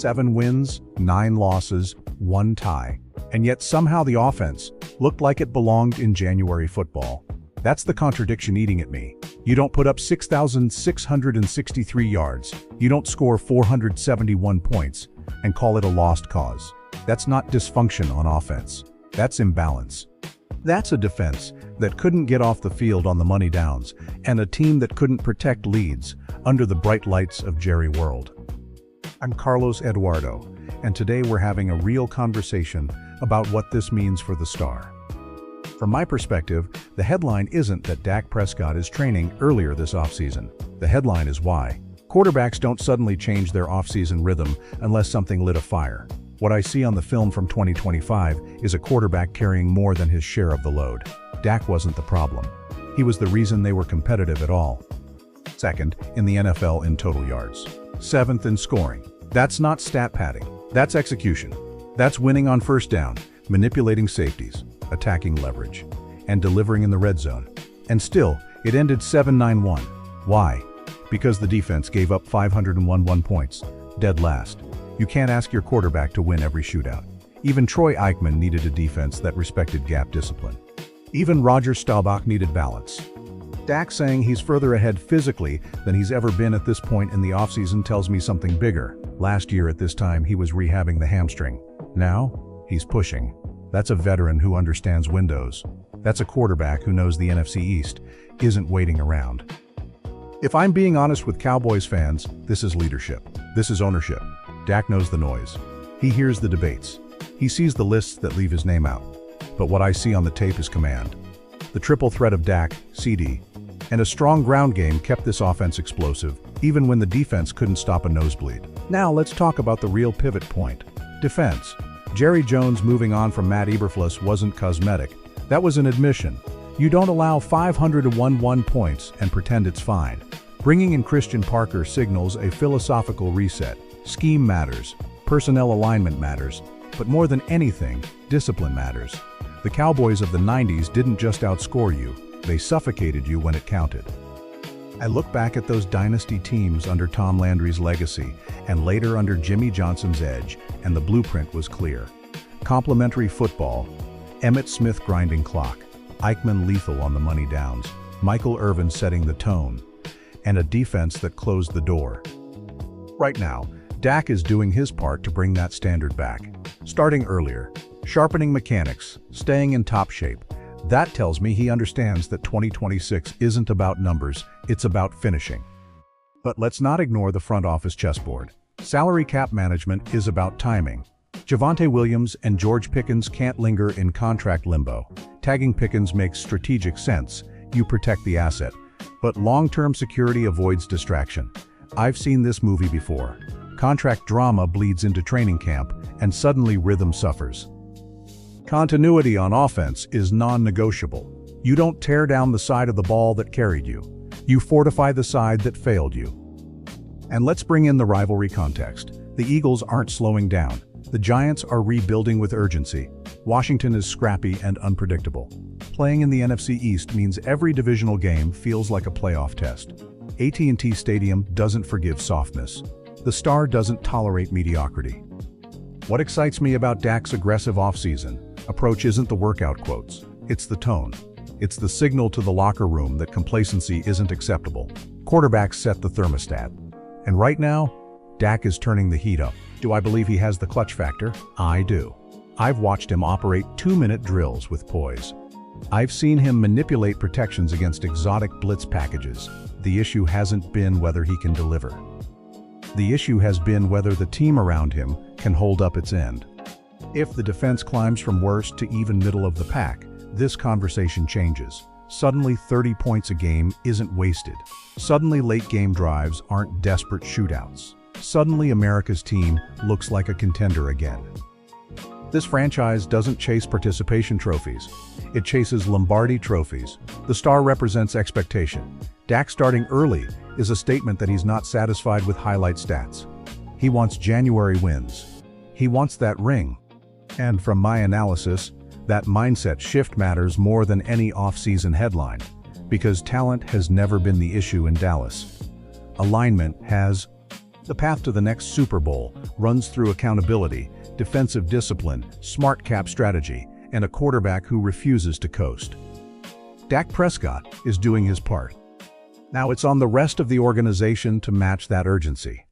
7 wins, 9 losses, 1 tie. And yet somehow the offense looked like it belonged in January football. That's the contradiction eating at me. You don't put up 6,663 yards, you don't score 471 points, and call it a lost cause. That's not dysfunction on offense. That's imbalance. That's a defense that couldn't get off the field on the money downs, and a team that couldn't protect leads under the bright lights of Jerry World. I'm Carlos Eduardo, and today we're having a real conversation about what this means for the star. From my perspective, the headline isn't that Dak Prescott is training earlier this offseason. The headline is why. Quarterbacks don't suddenly change their offseason rhythm unless something lit a fire. What I see on the film from 2025 is a quarterback carrying more than his share of the load. Dak wasn't the problem. He was the reason they were competitive at all. Second in the NFL in total yards. 7th in scoring. That's not stat padding. That's execution. That's winning on first down, manipulating safeties, attacking leverage, and delivering in the red zone. And still, it ended 7-9-1. Why? Because the defense gave up 501 points, dead last. You can't ask your quarterback to win every shootout. Even Troy Aikman needed a defense that respected gap discipline. Even Roger Staubach needed balance. Dak saying he's further ahead physically than he's ever been at this point in the offseason tells me something bigger. Last year at this time he was rehabbing the hamstring. Now, he's pushing. That's a veteran who understands windows. That's a quarterback who knows the NFC East isn't waiting around. If I'm being honest with Cowboys fans, this is leadership. This is ownership. Dak knows the noise. He hears the debates. He sees the lists that leave his name out. But what I see on the tape is command. The triple threat of Dak, CeeDee, and a strong ground game kept this offense explosive, even when the defense couldn't stop a nosebleed. Now let's talk about the real pivot point. Defense. Jerry Jones moving on from Matt Eberflus wasn't cosmetic. That was an admission. You don't allow 501 points and pretend it's fine. Bringing in Christian Parker signals a philosophical reset. Scheme matters, personnel alignment matters, but more than anything, discipline matters. The Cowboys of the 90s didn't just outscore you, they suffocated you when it counted. I look back at those dynasty teams under Tom Landry's legacy and later under Jimmy Johnson's edge, and the blueprint was clear. Complementary football, Emmitt Smith grinding clock, Aikman lethal on the money downs, Michael Irvin setting the tone, and a defense that closed the door. Right now, Dak is doing his part to bring that standard back. Starting earlier, sharpening mechanics, staying in top shape. That tells me he understands that 2026 isn't about numbers, it's about finishing. But let's not ignore the front office chessboard. Salary cap management is about timing. Javonte Williams and George Pickens can't linger in contract limbo. Tagging Pickens makes strategic sense. You protect the asset. But long-term security avoids distraction. I've seen this movie before. Contract drama bleeds into training camp, and suddenly rhythm suffers. Continuity on offense is non-negotiable. You don't tear down the side of the ball that carried you. You fortify the side that failed you. And let's bring in the rivalry context. The Eagles aren't slowing down. The Giants are rebuilding with urgency. Washington is scrappy and unpredictable. Playing in the NFC East means every divisional game feels like a playoff test. AT&T Stadium doesn't forgive softness. The star doesn't tolerate mediocrity. What excites me about Dak's aggressive offseason approach isn't the workout quotes. It's the tone. It's the signal to the locker room that complacency isn't acceptable. Quarterbacks set the thermostat. And right now, Dak is turning the heat up. Do I believe he has the clutch factor? I do. I've watched him operate 2-minute drills with poise. I've seen him manipulate protections against exotic blitz packages. The issue hasn't been whether he can deliver. The issue has been whether the team around him can hold up its end. If the defense climbs from worst to even middle of the pack, this conversation changes. Suddenly 30 points a game isn't wasted. Suddenly late game drives aren't desperate shootouts. Suddenly America's team looks like a contender again. This franchise doesn't chase participation trophies. It chases Lombardi trophies. The star represents expectation. Dak starting early is a statement that he's not satisfied with highlight stats. He wants January wins. He wants that ring. And from my analysis, that mindset shift matters more than any off-season headline, because talent has never been the issue in Dallas. Alignment has. The path to the next Super Bowl runs through accountability, defensive discipline, smart cap strategy, and a quarterback who refuses to coast. Dak Prescott is doing his part. Now it's on the rest of the organization to match that urgency.